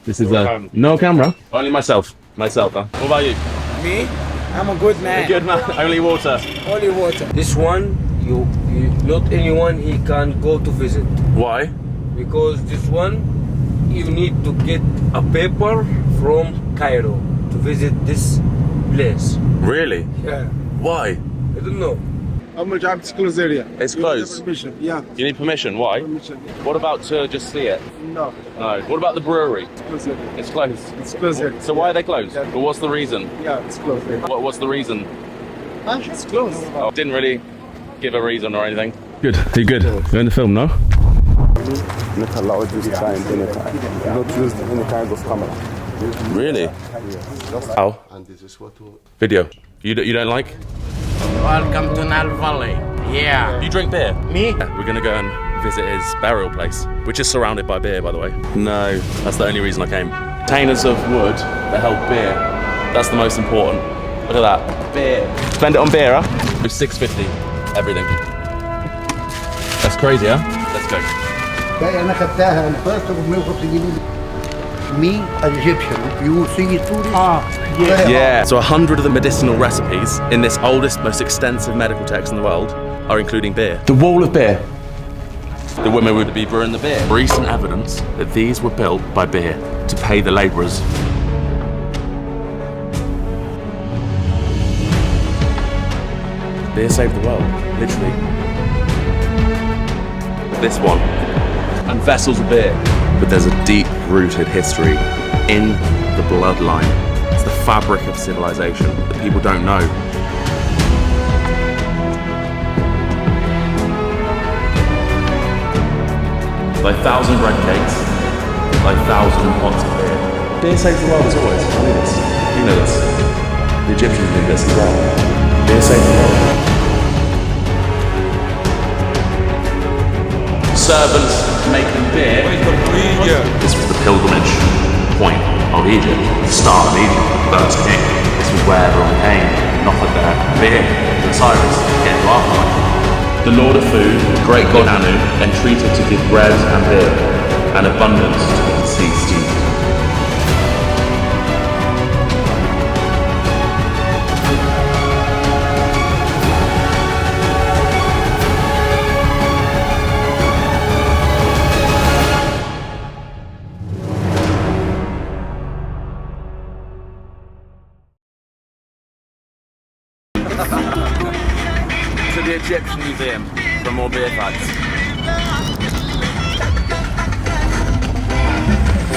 This is no camera. Only myself. Myself, huh? What about you? Me? I'm a good man. A good man. Only water. Only water. This one, you not anyone he can go to visit. Why? Because this one, you need to get a paper from Cairo to visit this place. Really? Yeah. Why? I don't know. It's closed area. It's closed. Yeah. You need permission. Why? Permission. What about to just see it? No. No. What about the brewery? It's closed area. It's closed. It's closed area. So why are they closed? Yeah. But what's the reason? Yeah, it's closed area. What's the reason? It's closed. Oh, didn't really give a reason or anything. Good. Are you good? You're in the film, no? Not allowed this kind anytime. Not use any kind of camera. Really? How? And this is what to... Video. You don't like? Welcome to Nile Valley. Yeah. You drink beer? Me? Yeah, we're gonna go and visit his burial place, which is surrounded by beer, by the way. No, that's the only reason I came. Containers of wood that held beer. That's the most important. Look at that. Beer. Spend it on beer, huh? It's $6.50. Everything. That's crazy, huh? Let's go. Me, an Egyptian, you will see it through this. Yeah. So 100 of the medicinal recipes in this oldest, most extensive medical text in the world are including beer. The wall of beer. The women would be brewing the beer. Recent evidence that these were built by beer to pay the labourers. Beer saved the world, literally. This one. And vessels of beer. But there's a deep-rooted history in the bloodline. It's the fabric of civilization that people don't know. Like 1,000 bread cakes, like 1,000 pots of beer. Beer saves the world as always. I know this. You know this. The Egyptians knew this as well. Beer saves the world. Servants making beer. This was the pilgrimage point of Egypt, the start of Egypt, the first king. This was where everyone came and offered their beer to Osiris to get into afterlife. The Lord of Food, the great god Anu, entreated to give bread and beer and abundance to the deceased. To the Egyptian Museum for more beer facts.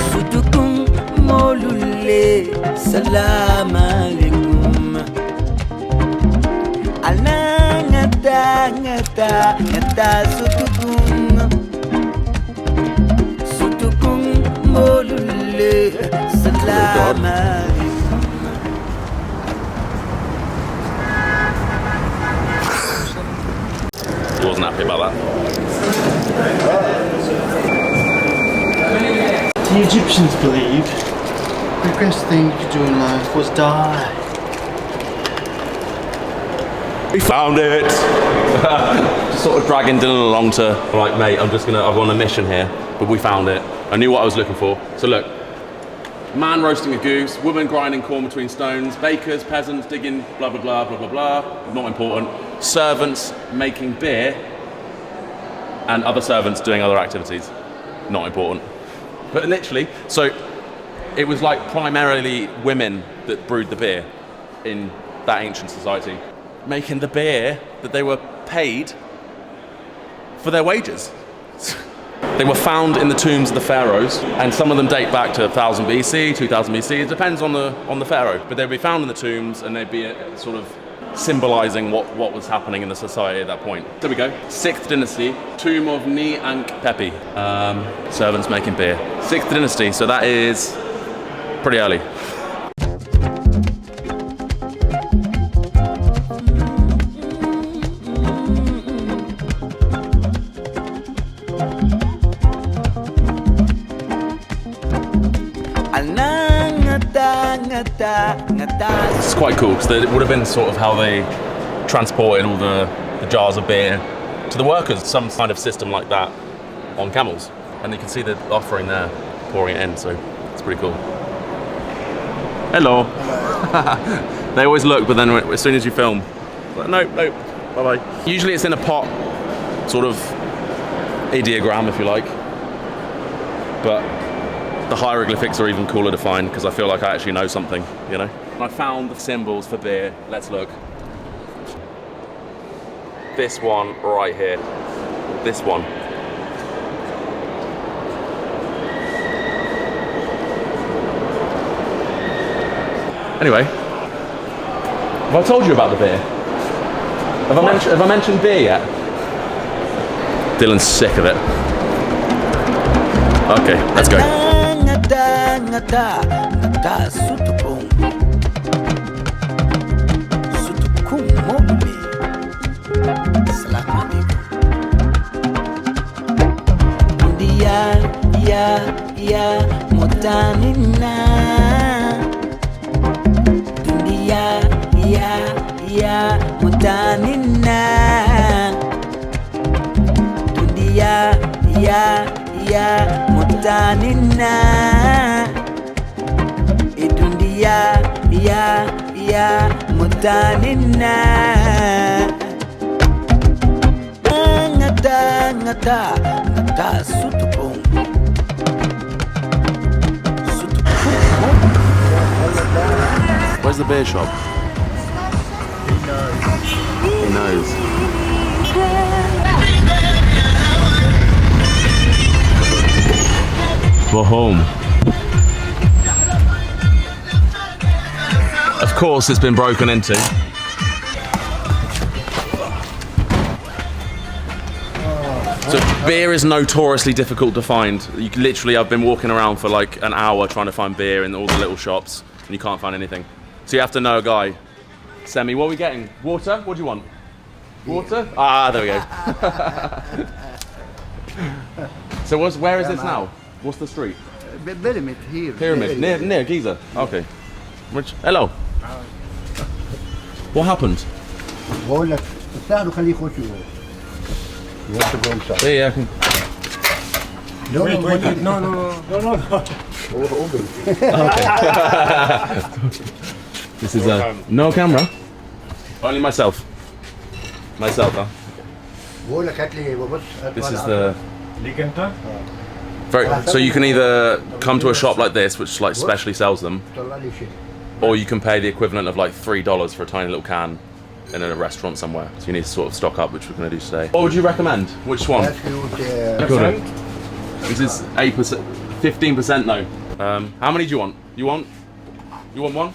Sutukung molule, salam alaikum. Alna ngata sutukung molule, salam alaikum. He wasn't happy about that. The Egyptians believe the best thing you could do in life was die. We found it! Just sort of dragging Dylan along to, like, mate, I'm on a mission here, but we found it. I knew what I was looking for. So look, man roasting a goose, woman grinding corn between stones, bakers, peasants digging blah, blah, blah, blah, blah, blah. Not important. Servants making beer, and other servants doing other activities. Not important. But literally, so it was like primarily women that brewed the beer in that ancient society, making the beer that they were paid for their wages. They were found in the tombs of the pharaohs, and some of them date back to 1000 BC, 2000 BC. It depends on the pharaoh, but they'd be found in the tombs, and they'd be sort of symbolizing what was happening in the society at that point. There we go. 6th dynasty, tomb of Ni Ankh Pepi. Servants making beer. 6th dynasty, so that is pretty early. It's quite cool because it would have been sort of how they transported all the jars of beer to the workers, some kind of system like that on camels. And you can see the offering there, pouring it in, so It's pretty cool. Hello. They always look, but then as soon as you film, like, nope, bye bye. Usually it's in a pot, sort of ideogram, if you like. But the hieroglyphics are even cooler to find because I feel like I actually know something, you know. I found the symbols for beer. Let's look. This one right here. This one. Anyway, have I told you about the beer? Have I mentioned beer yet? Dylan's sick of it. Okay, let's go. Where's the beer shop? He knows. We're home. Of course, it's been broken into. So beer is notoriously difficult to find. I've been walking around for like an hour trying to find beer in all the little shops, and you can't find anything. So you have to know a guy. Semi, what are we getting? Water? What do you want? Water? Ah, there we go. So where is this now? What's the street? Pyramid here. Pyramid, near Giza. Okay. Hello. What happened? بقول لك استاذ خليه يخش جوا. You want to go inside? Yeah, I can. No. This is no camera. Only myself. Myself, huh? بقول لك هات لي ببص. This is the. So you can either come to a shop like this, which like specially sells them, طلع لي شيء. or you can pay the equivalent of like $3 for a tiny little can in a restaurant somewhere. So you need to sort of stock up, which we're going to do today. What would you recommend? Which one? That's good. This is 8%, 15% no. How many do you want? You want one?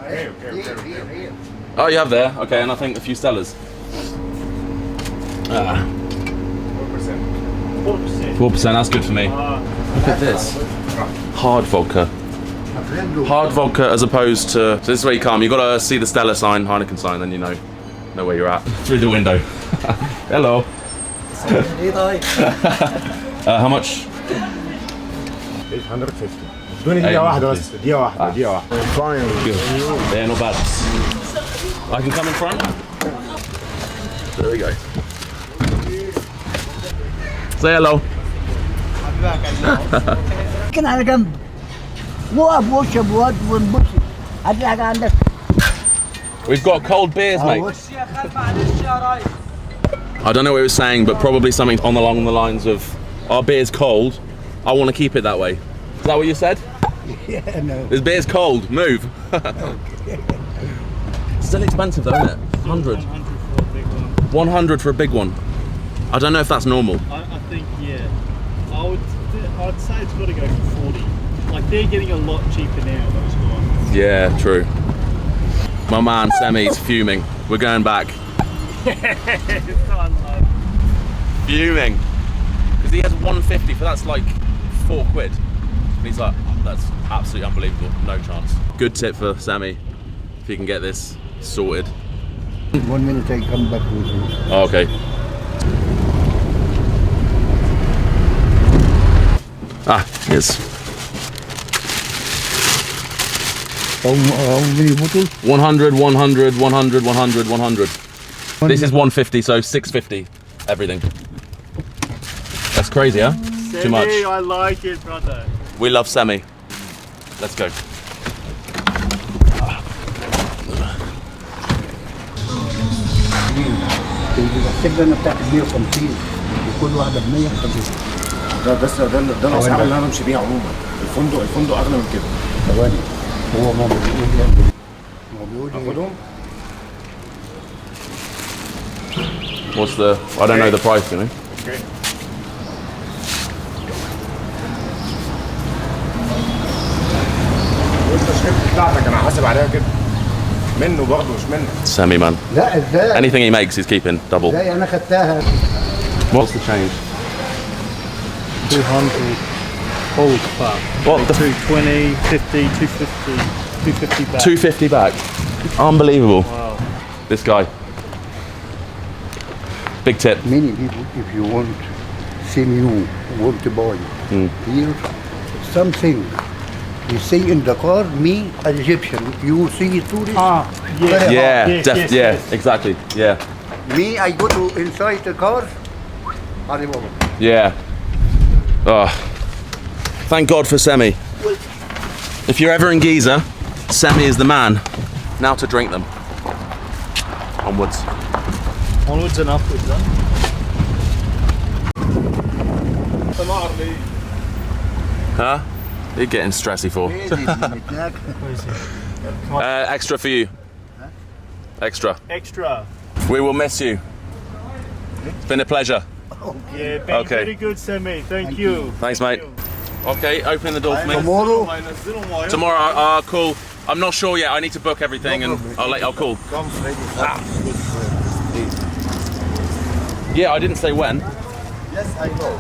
Here. Oh, you have there. Okay, and I think a few Stellas. 4%, that's good for me. Look at this. Hard vodka. Hard vodka as opposed to... So this is where you come. You've got to see the Stella sign, Heineken sign, then you know where you're at. Through the window. Hello. How much? 850. ادوني دقيقة واحدة بس، دقيقة واحدة. Fine. Yeah, not bad. I can come in front? There we go. Say hello. كان على جنب. وقف واشرب ونبص. هات لي حاجة عندك. We've got cold beers, mate. I don't know what he was saying, but probably something along the lines of, our beer's cold, I want to keep it that way. Is that what you said? Yeah, no. This beer's cold, move. Still expensive though, isn't it? 100. 100 for a big one. I don't know if that's normal. I think, yeah. I'd say it's got to go for 40. Like, they're getting a lot cheaper now, those guys. Yeah, true. My man Semi's fuming. We're going back. Fuming. Because he has 150 for that's like £4. And he's like, oh, that's absolutely unbelievable. No chance. Good tip for Semi. If you can get this sorted. 1 minute I come back with you. Oh, okay. Ah, yes. How many bottles? 100, 100, 100, 100, 100. This is 150, so 650. Everything. That's crazy, huh? Too much. I like it, brother. We love semi. Let's go. السجن بتاعت 150 وكل واحده ب 150. ده الاسعار اللي انا بمشي بيها عموما. الفندق اغلى من كده. ثواني هو ما بيقول لي ما بيقول لي خدهم. What's the? I don't know the price, you know. Okay. والتشكيله بتاعتك انا حاسب عليها كده. منه برضه مش منك. Semi man. لا ازاي؟ Anything he makes, he's keeping double. ازاي انا خدتها؟ What's the change? 200 old club. What the? 220, 50, 250, 250 back. 250 back. Unbelievable. Wow. This guy. Big tip. Many people, if you want, same you want to buy here something. You see in the car, me Egyptian. You see tourist. Yeah. Yeah, Yes, yeah, yes. exactly. Yeah, Me, I go to inside the car. Alibaba. yeah. Oh, thank God for Semi. If you're ever in Giza, Semi is the man. Now to drink them. Onwards. Onwards and upwards, then. Huh? You're getting stressy for. Extra for you. Extra. Extra. We will miss you. It's been a pleasure. Yeah, been Okay. very good, Semi. Thank you. Thanks, mate. Okay, open the door for me. Tomorrow, Tomorrow, cool. I'm not sure yet. I need to book everything, and I'll call. Yeah, I didn't say when. Yes, I know.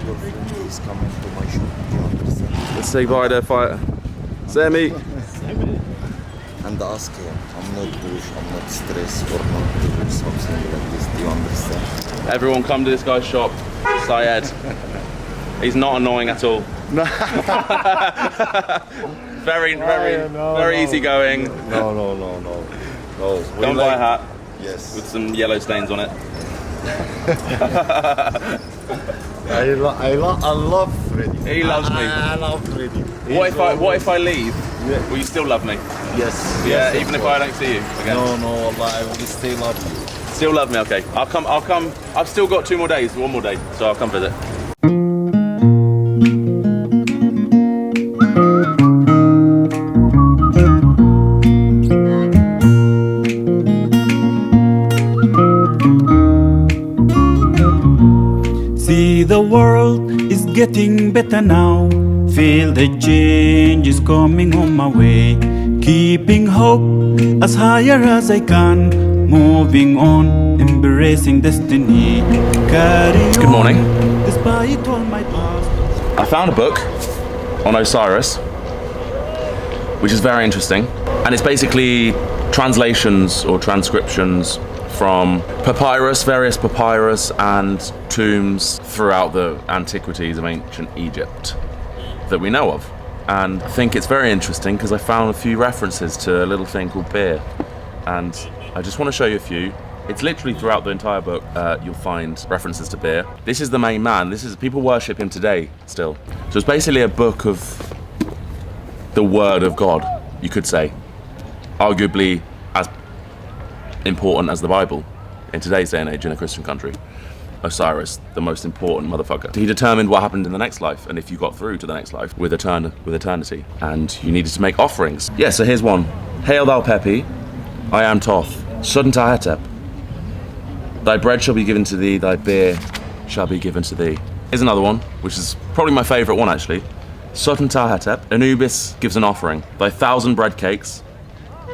Your friend is coming to my shop. You understand? Let's say bye there, fighter. Semi. And ask him. I'm not push. I'm not stressed or not do something like this. Do you understand? Everyone come to this guy's shop. Syed. He's not annoying at all. very easygoing. No. Don't buy a hat Yes. with some yellow stains on it. I love Freddy. He loves me. I love Freddy. What if I leave? Will you still love me? Yes. Yeah, even if I don't see you again. No, Allah, I will still love you. Still love me, okay. I'll come. I've still got 2 more days, 1 more day, so I'll come visit. See, the world is getting better now. Feel the change is coming on my way. Keeping hope as higher as I can. Moving on, embracing destiny. Carry Good morning. on, despite all my past. I found a book on Osiris, which is very interesting, and it's basically translations or transcriptions from various papyrus and tombs throughout the antiquities of ancient Egypt that we know of. And I think it's very interesting because I found a few references to a little thing called beer, and I just want to show you a few. It's literally throughout the entire book you'll find references to beer. This is the main man. People worship him today still. So it's basically a book of the word of God, you could say. Arguably as important as the Bible in today's day and age in a Christian country. Osiris, the most important motherfucker. He determined what happened in the next life and if you got through to the next life with eternity. And you needed to make offerings. Yeah, so here's one. Hail thou Pepi, I am Toth, Sudden Tahetep. Thy bread shall be given to thee, thy beer shall be given to thee. Here's another one, which is probably my favourite one actually. Sudden Tahetep, Anubis gives an offering. Thy 1,000 bread cakes,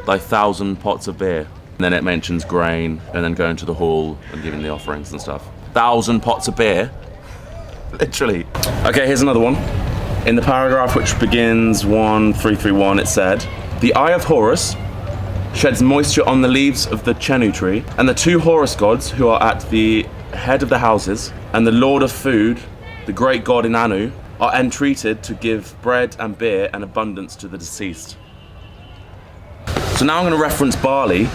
thy 1,000 pots of beer. And then it mentions grain and then going to the hall and giving the offerings and stuff. 1,000 pots of beer. Literally. Okay, here's another one. In the paragraph which begins 1331, it said, the eye of Horus sheds moisture on the leaves of the Chenu tree, and the 2 Horus gods who are at the head of the houses, and the Lord of food, the great god Inannu, are entreated to give bread and beer and abundance to the deceased. So now I'm going to reference barley,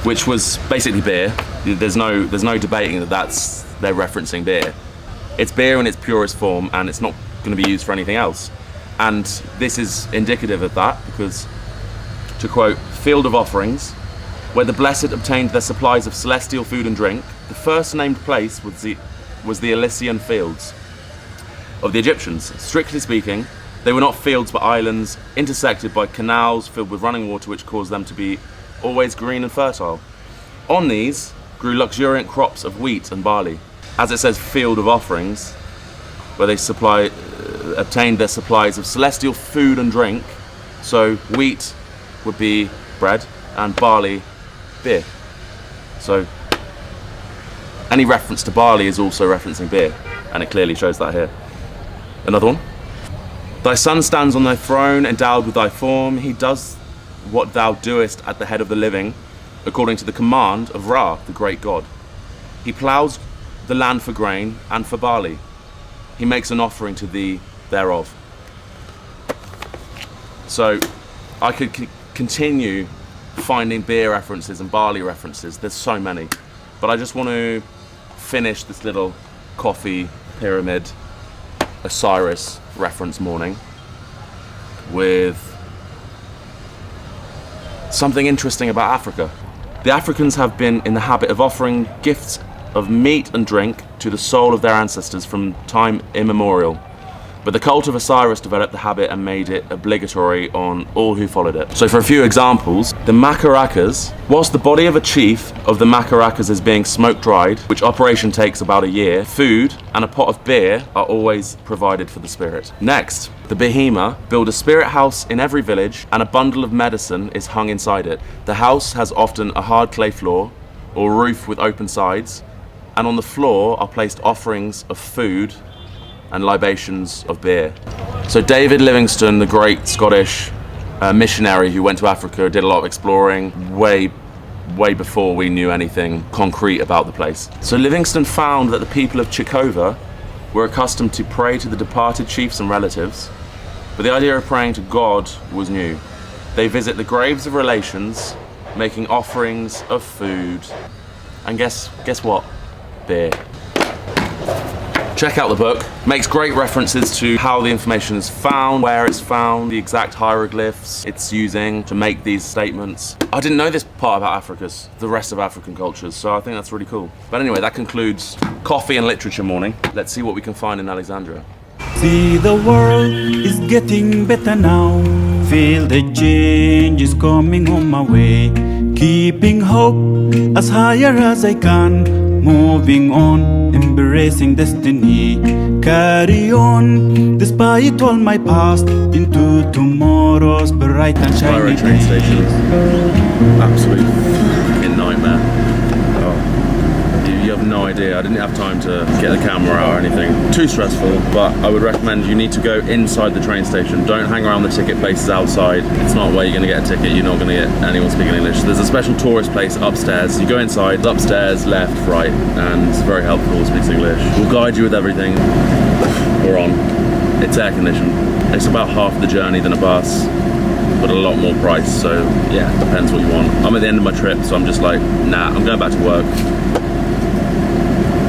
which was basically beer. There's no debating that they're referencing beer. It's beer in its purest form, and it's not going to be used for anything else. And this is indicative of that, because, to quote, "Field of Offerings, where the blessed obtained their supplies of celestial food and drink, the first named place was the Elysian fields of the Egyptians. Strictly speaking, they were not fields but islands intersected by canals filled with running water, which caused them to be always green and fertile. On these grew luxuriant crops of wheat and barley." As it says, "Field of Offerings, where they obtained their supplies of celestial food and drink." So wheat would be bread and barley, beer. So any reference to barley is also referencing beer, and it clearly shows that here. Another one. "Thy son stands on thy throne, endowed with thy form. He does what thou doest at the head of the living, according to the command of Ra, the great God. He ploughs the land for grain and for barley. He makes an offering to thee thereof." So I could continue finding beer references and barley references. There's so many. But I just want to finish this little coffee pyramid Osiris reference morning with something interesting about Africa. The Africans have been in the habit of offering gifts of meat and drink to the soul of their ancestors from time immemorial. But the cult of Osiris developed the habit and made it obligatory on all who followed it. So for a few examples, the Macarakas, whilst the body of a chief of the Macarakas is being smoke dried, which operation takes about a year, food and a pot of beer are always provided for the spirit. Next, the Behema build a spirit house in every village, and a bundle of medicine is hung inside it. The house has often a hard clay floor or roof with open sides, and on the floor are placed offerings of food and libations of beer. So David Livingstone, the great Scottish missionary who went to Africa, did a lot of exploring way before we knew anything concrete about the place. So Livingstone found that the people of Chikova were accustomed to pray to the departed chiefs and relatives, but the idea of praying to God was new. They visit the graves of relations, making offerings of food, and guess what? Beer. Check out the book. Makes great references to how the information is found, where it's found, the exact hieroglyphs it's using to make these statements. I didn't know this part about Africa's, the rest of African cultures, so I think that's really cool. But anyway, that concludes Coffee and Literature morning. Let's see what we can find in Alexandria. See, the world is getting better now. Feel the change is coming on my way. Keeping hope as higher as I can. Moving on, embracing destiny. Carry on, despite all my past, into tomorrow's bright and shiny train day. station. Absolute fucking nightmare. You have no idea. I didn't have time to get the camera out or anything. Too stressful, but I would recommend you need to go inside the train station. Don't hang around the ticket places outside. It's not where you're going to get a ticket. You're not going to get anyone speaking English. There's a special tourist place upstairs. You go inside, it's upstairs, left, right, and it's very helpful. It speaks English. We'll guide you with everything we're on. It's air conditioned. It's about half the journey than a bus, but a lot more price. So yeah, depends what you want. I'm at the end of my trip, so I'm just like, nah, I'm going back to work.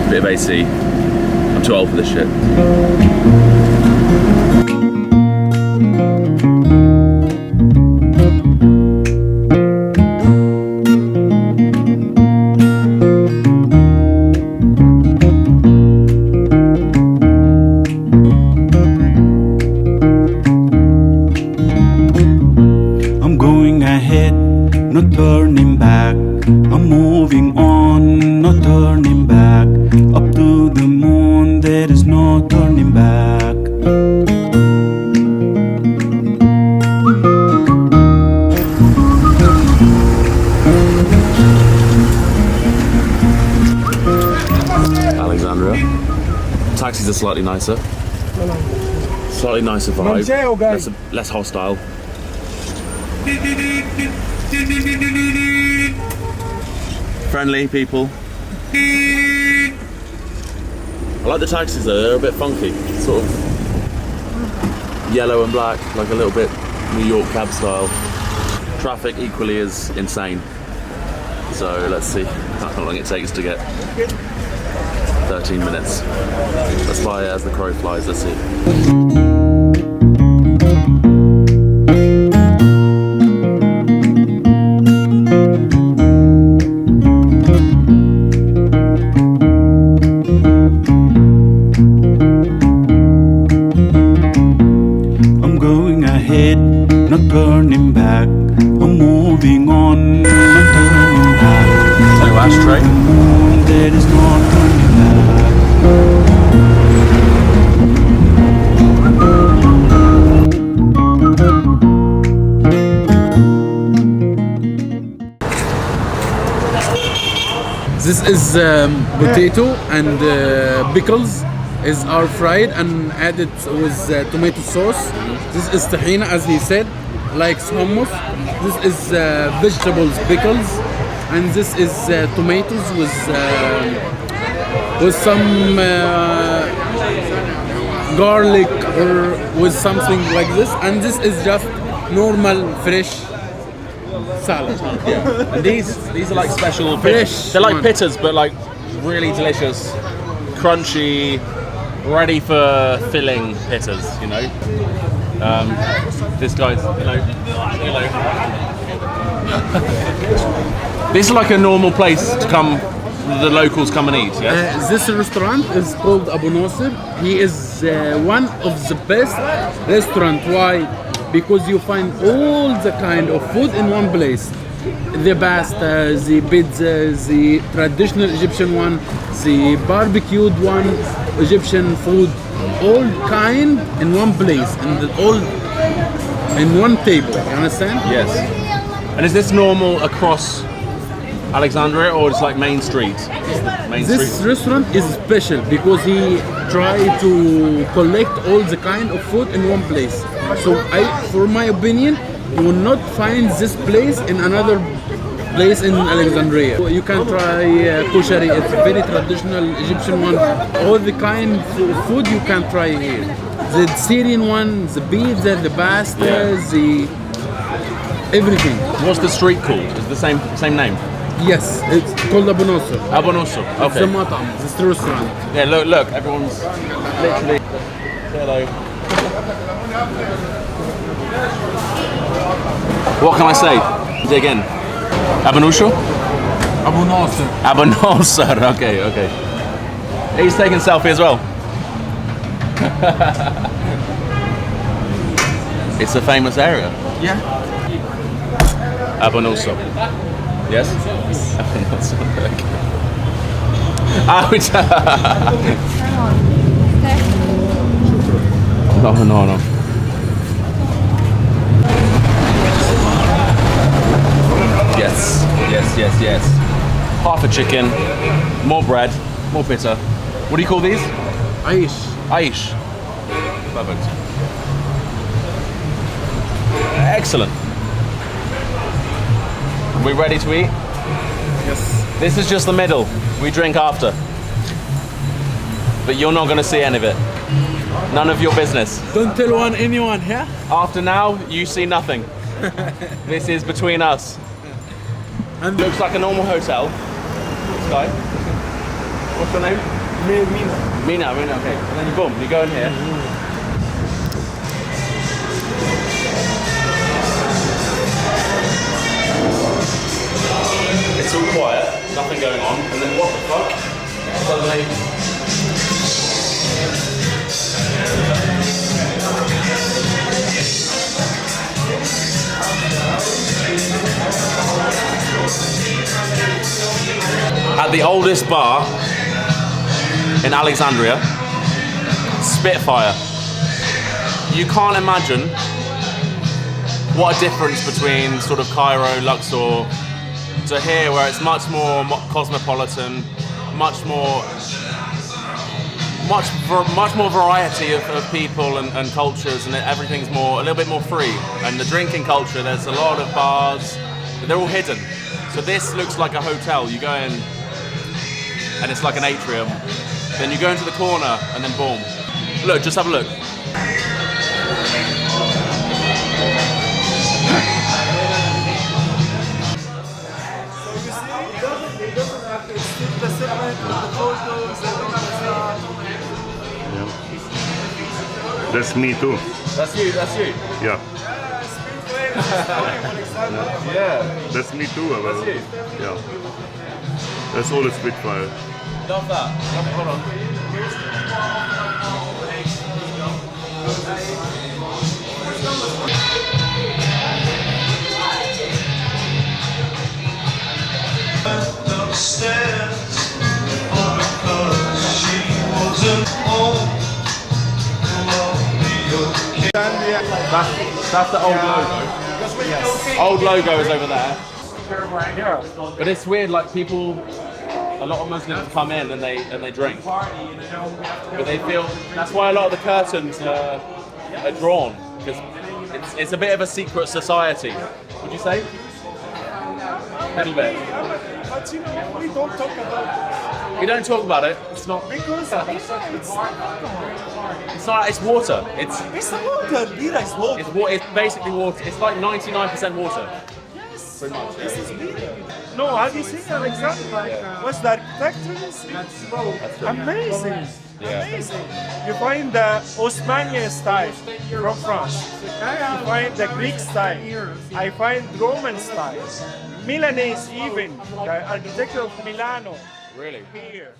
Bit of AC. I'm too old for this shit. I'm going ahead, not turning back. I'm moving on, not turning back. Up to the moon, there is no turning back. Alexandria. Taxis are slightly nicer. Slightly nicer vibe. Less hostile. Friendly people. I like the taxis though, they're a bit funky. Sort of yellow and black, like a little bit New York cab style. Traffic equally is insane. So let's see how long it takes to get 13 minutes. Let's fly as the crow flies, let's see. not turning back. I'm moving on, not turning back. Hello, ashtray. The moon, there is no turning back. This is potato and pickles is are fried and added with tomato sauce. This is tahina, as he said, like hummus. This is vegetables pickles, and this is tomatoes with some garlic or with something like this. And this is just normal fresh salad. Yeah. And these are like special Fresh they're like one. pittas, but like really delicious, crunchy, ready for filling pittas, you know. This guy's hello. This is like a normal place to come, the locals come and eat, yeah? This restaurant is called Abu Nasser. He is one of the best restaurant. Why? Because you find all the kind of food in one place. The pasta, the pizza, the traditional Egyptian one, the barbecued one, Egyptian food, all kind in one place and all in one table. You understand? Yes. And is this normal across Alexandria, or it's like main street? Main This street. restaurant is special because he tried to collect all the kind of food in one place. So for my opinion, you will not find this place in another place in Alexandria. You can try kushari. It's a very traditional Egyptian one. All the kind of food you can try here. The Syrian one, the pizza, the pasta, the everything. What's the street called? Is it the same name? Yes, it's called Abu Nasser. Abu Nasser. It's Okay. the matam, this restaurant. Yeah, look, everyone's literally. Hello. What can I say? Say again. Abu Nasser? Abu Nasser. Abu Nasser. Okay. He's taking selfie as well. It's a famous area. Yeah. Abu Nasser. Yes? Abu Nasser. Okay. No. Yes. Half a chicken, more bread, more pita. What do you call these? Aish. Perfect. Excellent. We ready to eat? Yes. This is just the middle. We drink after. But you're not going to see any of it. None of your business. Don't tell anyone here. After now, you see nothing. This is between us. And looks like a normal hotel. This guy. What's your name? Mina, okay. And then boom, you go in here. It's all quiet, nothing going on, and then what the fuck? Suddenly. At the oldest bar in Alexandria, Spitfire. You can't imagine what a difference between sort of Cairo, Luxor, to here, where it's much more cosmopolitan, much more variety of people and cultures, and everything's a little bit more free. And the drinking culture, there's a lot of bars, but they're all hidden. So this looks like a hotel. You go in, and it's like an atrium. Then you go into the corner, and then boom. Look, just have a look. That's me too. That's you. Yeah. Yeah. That's me too. That's you. Yeah. That's all a Spitfire. Love that. Hold on. That's the old logo. Yes. Old logo is over there. But it's weird, like people, a lot of Muslims come in and they drink. But they feel, that's why a lot of the curtains are drawn, because it's a bit of a secret society. Would you say? A little bit. But you know, we don't talk about it. We don't talk about it. It's not. Because It's not. It's water. It's water. Beer is water. It's basically water. It's like 99% water. Yes. Pretty much. This is beer. No, have you seen Alexandria? What's the architecture? It's amazing. Yeah. Amazing. You find the Osmanian style from France. You find the Greek style. I find Roman style. Milanese even. The architecture of Milano. Really? Here.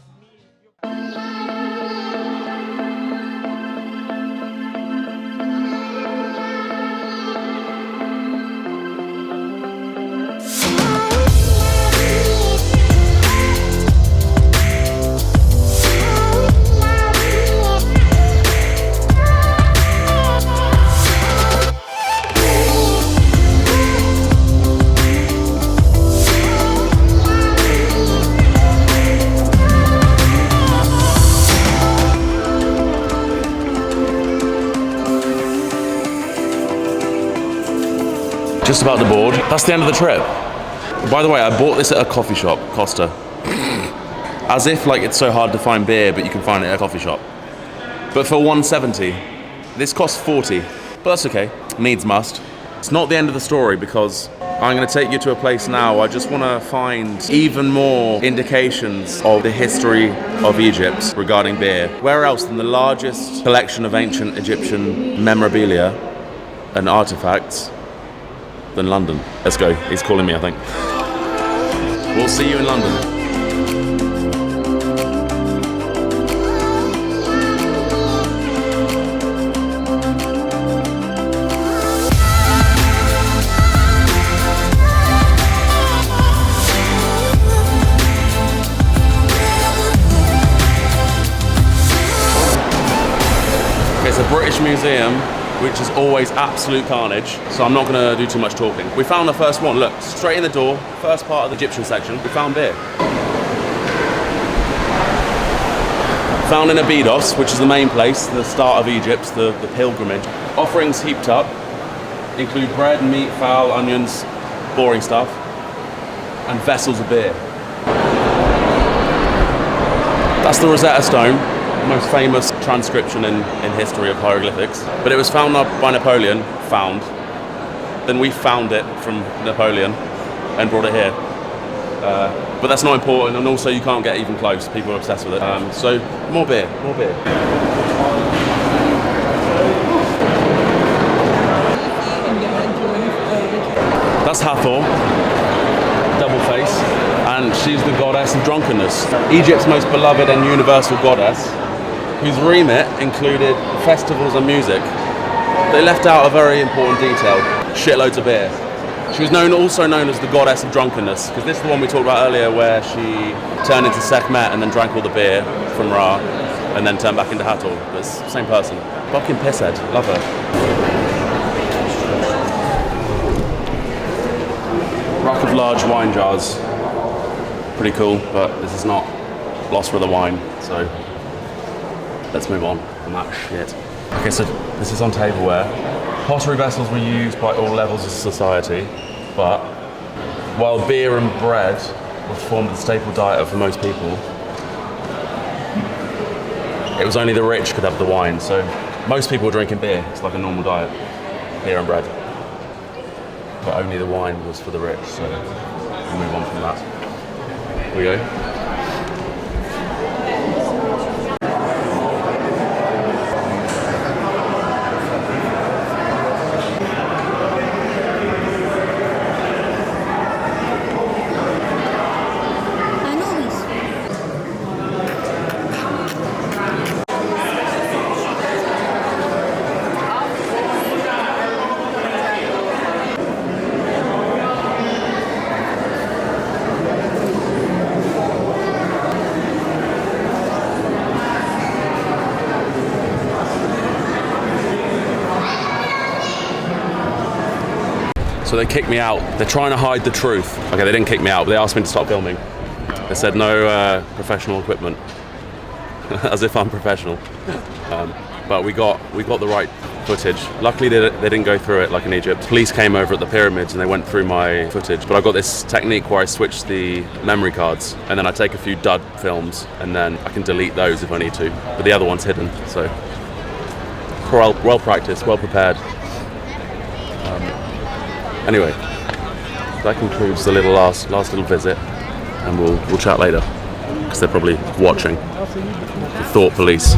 Just about to board. That's the end of the trip. By the way, I bought this at a coffee shop, Costa. As if like it's so hard to find beer, but you can find it at a coffee shop. But for 170, this costs 40. But that's okay. Needs must. It's not the end of the story because I'm going to take you to a place now. I just want to find even more indications of the history of Egypt regarding beer. Where else than the largest collection of ancient Egyptian memorabilia and artifacts than London? Let's go. He's calling me, I think. We'll see you in London. It's a British museum, which is always absolute carnage, so I'm not going to do too much talking. We found the first one. Look, straight in the door, first part of the Egyptian section, we found beer. Found in Abydos, which is the main place, the start of Egypt, the pilgrimage. Offerings heaped up include bread, meat, fowl, onions, boring stuff, and vessels of beer. That's the Rosetta Stone, the most famous transcription in history of hieroglyphics. But it was found by Napoleon, Then we found it from Napoleon and brought it here. But that's not important, and also you can't get even close. People are obsessed with it. So more beer. That's Hathor, double face, and she's the goddess of drunkenness. Egypt's most beloved and universal goddess, whose remit included festivals and music. They left out a very important detail: shitloads of beer. She was also known as the goddess of drunkenness, because this is the one we talked about earlier, where she turned into Sekhmet and then drank all the beer from Ra, and then turned back into Hathor. It's the same person. Fucking pisshead. Love her. Rack of large wine jars. Pretty cool, but this is not lost for the wine, so let's move on from that shit. Okay, so this is on tableware. Pottery vessels were used by all levels of society, but while beer and bread were formed the staple diet for most people, it was only the rich could have the wine, so most people were drinking beer. It's like a normal diet, beer and bread. But only the wine was for the rich, so we'll move on from that. Here we go. So they kicked me out. They're trying to hide the truth. Okay, they didn't kick me out, but they asked me to stop filming. They said no professional equipment. As if I'm professional. But we got the right footage. Luckily they didn't go through it like in Egypt. Police came over at the pyramids and they went through my footage. But I got this technique where I switch the memory cards and then I take a few dud films and then I can delete those if I need to. But the other one's hidden, so well practiced, well prepared. Anyway, that concludes the last little visit, and we'll chat later because they're probably watching. The thought police.